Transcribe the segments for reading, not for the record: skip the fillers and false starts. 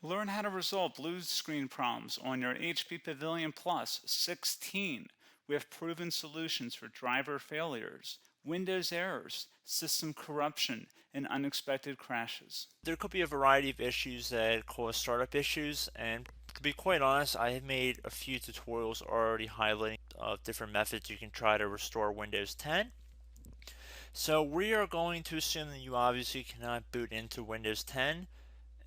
Learn how to resolve blue screen problems on your HP Pavilion Plus 16. We have proven solutions for driver failures, Windows errors, system corruption, and unexpected crashes. There could be a variety of issues that cause startup issues, and to be quite honest, I have made a few tutorials already highlighting different methods you can try to restore Windows 10. So we are going to assume that you obviously cannot boot into Windows 10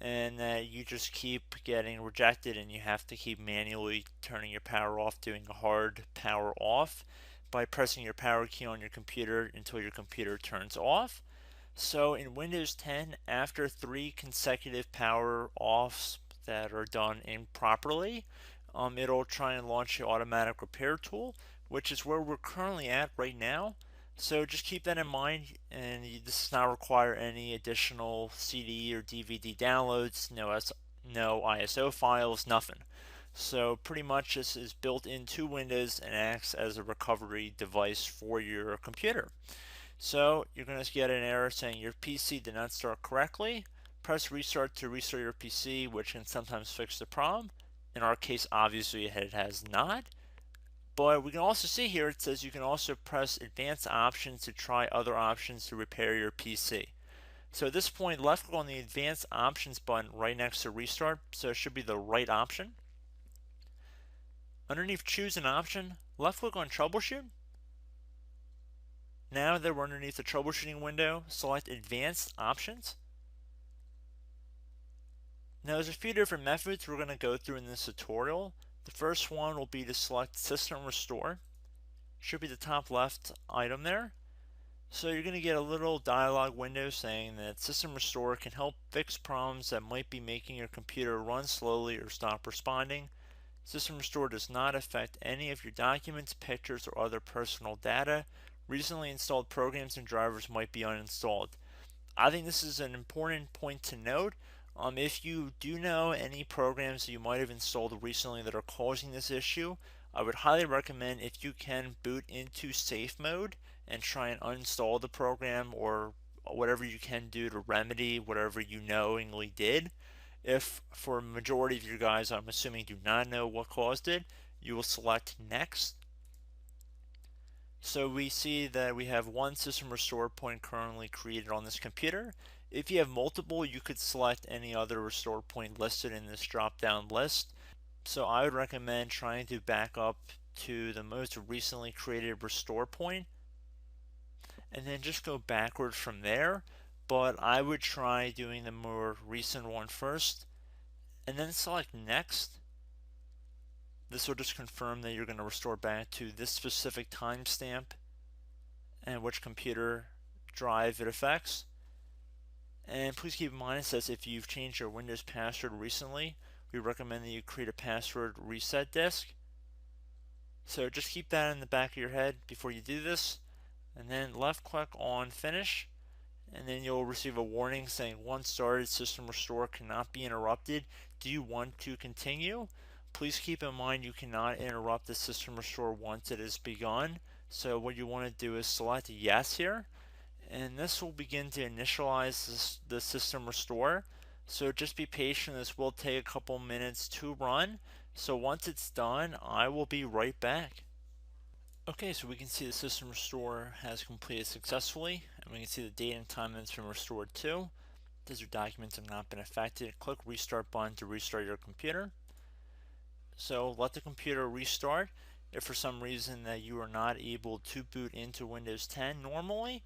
and that you just keep getting rejected and you have to keep manually turning your power off, doing a hard power off by pressing your power key on your computer until your computer turns off. So in Windows 10, after 3 consecutive power offs that are done improperly, it'll try and launch the automatic repair tool, which is where we're currently at right now. So just keep that in mind, and this does not require any additional CD or DVD downloads, no ISO files, nothing. So pretty much this is built into Windows and acts as a recovery device for your computer. So you're going to get an error saying your PC did not start correctly. Press restart to restart your PC, which can sometimes fix the problem. In our case, obviously it has not. But we can also see here it says you can also press advanced options to try other options to repair your PC. So at this point, left click on the advanced options button right next to restart, so it should be the right option. Underneath choose an option, left click on troubleshoot. Now that we're underneath the troubleshooting window, select advanced options. Now there's a few different methods we're going to go through in this tutorial. The first one will be to select system restore. Should be the top left item there. So you're going to get a little dialog window saying that System Restore can help fix problems that might be making your computer run slowly or stop responding. System Restore does not affect any of your documents, pictures, or other personal data. Recently installed programs and drivers might be uninstalled. I think this is an important point to note. If you do know any programs that you might have installed recently that are causing this issue, I would highly recommend if you can boot into safe mode and try and uninstall the program or whatever you can do to remedy whatever you knowingly did. If for a majority of you guys, I'm assuming do not know what caused it, you will select next. So we see that we have one system restore point currently created on this computer. If you have multiple, you could select any other restore point listed in this drop down list. So I would recommend trying to back up to the most recently created restore point and then just go backwards from there. But I would try doing the more recent one first and then select next. This will just confirm that you're going to restore back to this specific timestamp and which computer drive it affects. And please keep in mind it says if you've changed your Windows password recently, we recommend that you create a password reset disk. So just keep that in the back of your head before you do this, and then left click on finish, and then you'll receive a warning saying once started, system restore cannot be interrupted. Do you want to continue? Please keep in mind you cannot interrupt the system restore once it has begun. So what you want to do is select yes here, and this will begin to initialize the system restore. So just be patient, this will take a couple minutes to run. So once it's done, I will be right back. Okay, so we can see the system restore has completed successfully, and we can see the date and time that it's been restored to. These your documents have not been affected. Click restart button to restart your computer. So let the computer restart. If for some reason that you are not able to boot into Windows 10 normally,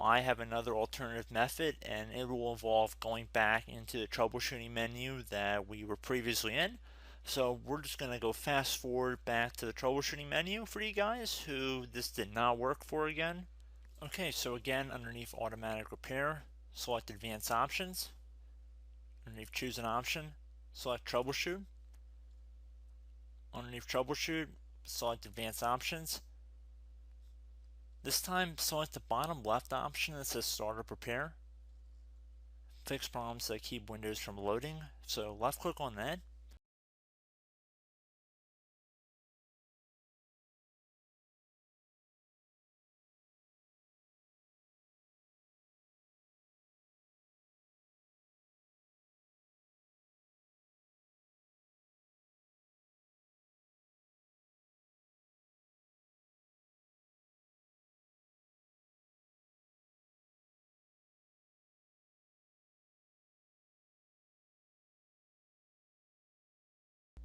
I have another alternative method, and it will involve going back into the troubleshooting menu that we were previously in. So we're just going to go fast forward back to the troubleshooting menu for you guys who this did not work for again. Okay, so again, underneath automatic repair, select advanced options. Underneath choose an option, select troubleshoot. Underneath troubleshoot, select advanced options. This time, select the bottom left option that says startup repair. Fix problems that keep Windows from loading. So left click on that.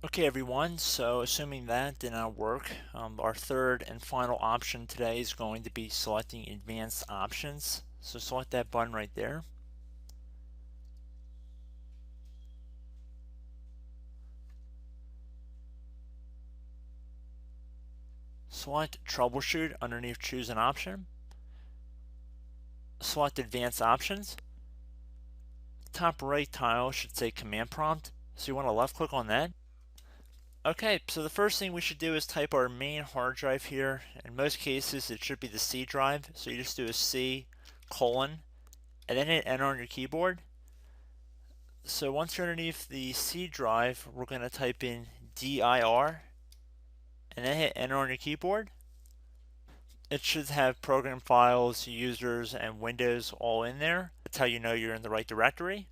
Okay everyone, so assuming that did not work, our third and final option today is going to be selecting advanced options. So select that button right there. Select troubleshoot underneath choose an option. Select advanced options. Top right tile should say command prompt, so you want to left click on that. Okay, so the first thing we should do is type our main hard drive here. In most cases it should be the C drive, so you just do a C colon and then hit enter on your keyboard. So once you're underneath the C drive, we're going to type in dir and then hit enter on your keyboard. It should have program files, users, and Windows all in there. That's how you know you're in the right directory.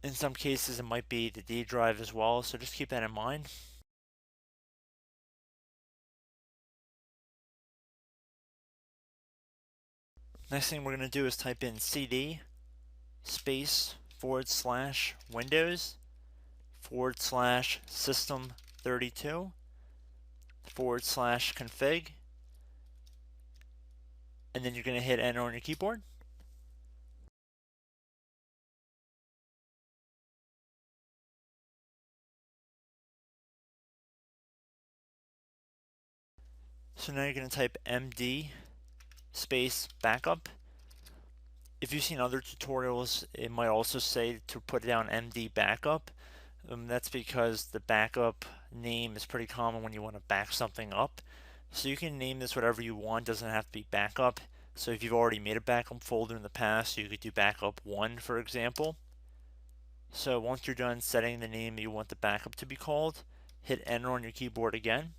In some cases it might be the D drive as well, so just keep that in mind. Next thing we're going to do is type in cd space / Windows / system 32 / config, and then you're going to hit enter on your keyboard. So now you're going to type md space backup. If you've seen other tutorials, it might also say to put down md backup. That's because the backup name is pretty common when you want to back something up. So you can name this whatever you want, doesn't have to be backup. So if you've already made a backup folder in the past, you could do backup 1 for example. So once you're done setting the name you want the backup to be called, hit enter on your keyboard again.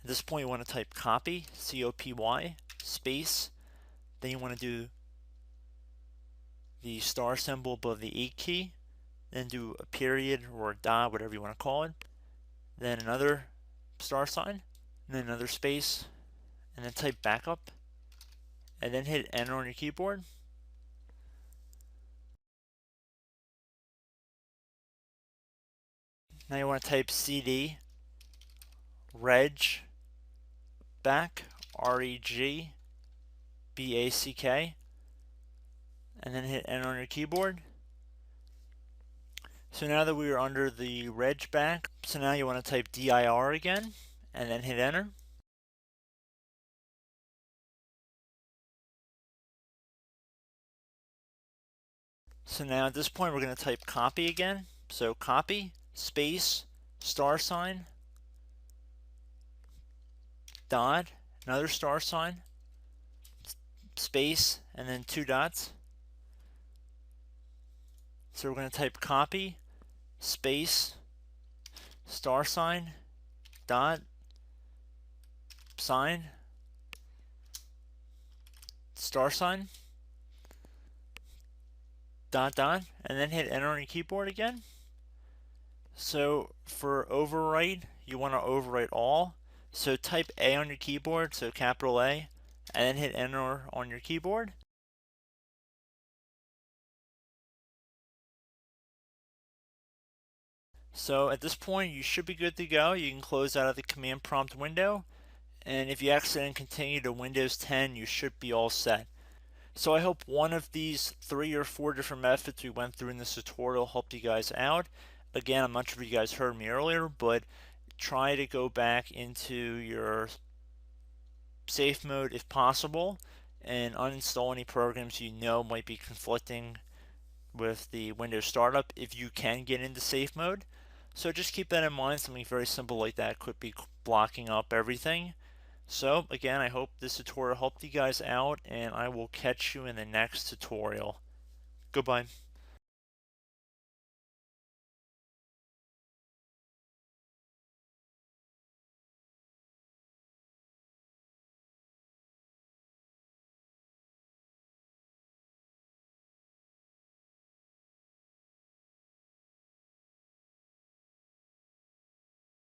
At this point you want to type copy, C-O-P-Y, space, then you want to do the star symbol above the 8 key, then do a period or a dot, whatever you want to call it, then another star sign, and then another space, and then type backup, and then hit enter on your keyboard. Now you want to type cd reg back, REG BACK, and then hit enter on your keyboard. So now that we are under the reg back, so now you want to type dir again, and then hit enter. So now at this point we're going to type copy again. So copy, space, star sign, dot, another star sign, space, and then 2 dots. So we're going to type copy, space, star sign, dot, sign, star sign, dot, dot, and then hit enter on your keyboard again. So for overwrite, you want to overwrite all. So type A on your keyboard, so capital A, and then hit enter on your keyboard. So at this point you should be good to go. You can close out of the command prompt window, and if you accidentally continue to Windows 10 you should be all set. So I hope one of these 3 or 4 different methods we went through in this tutorial helped you guys out. Again, I'm not sure if you guys heard me earlier, but try to go back into your safe mode if possible and uninstall any programs you know might be conflicting with the Windows startup if you can get into safe mode. So just keep that in mind. Something very simple like that could be blocking up everything. So again, I hope this tutorial helped you guys out, and I will catch you in the next tutorial. Goodbye.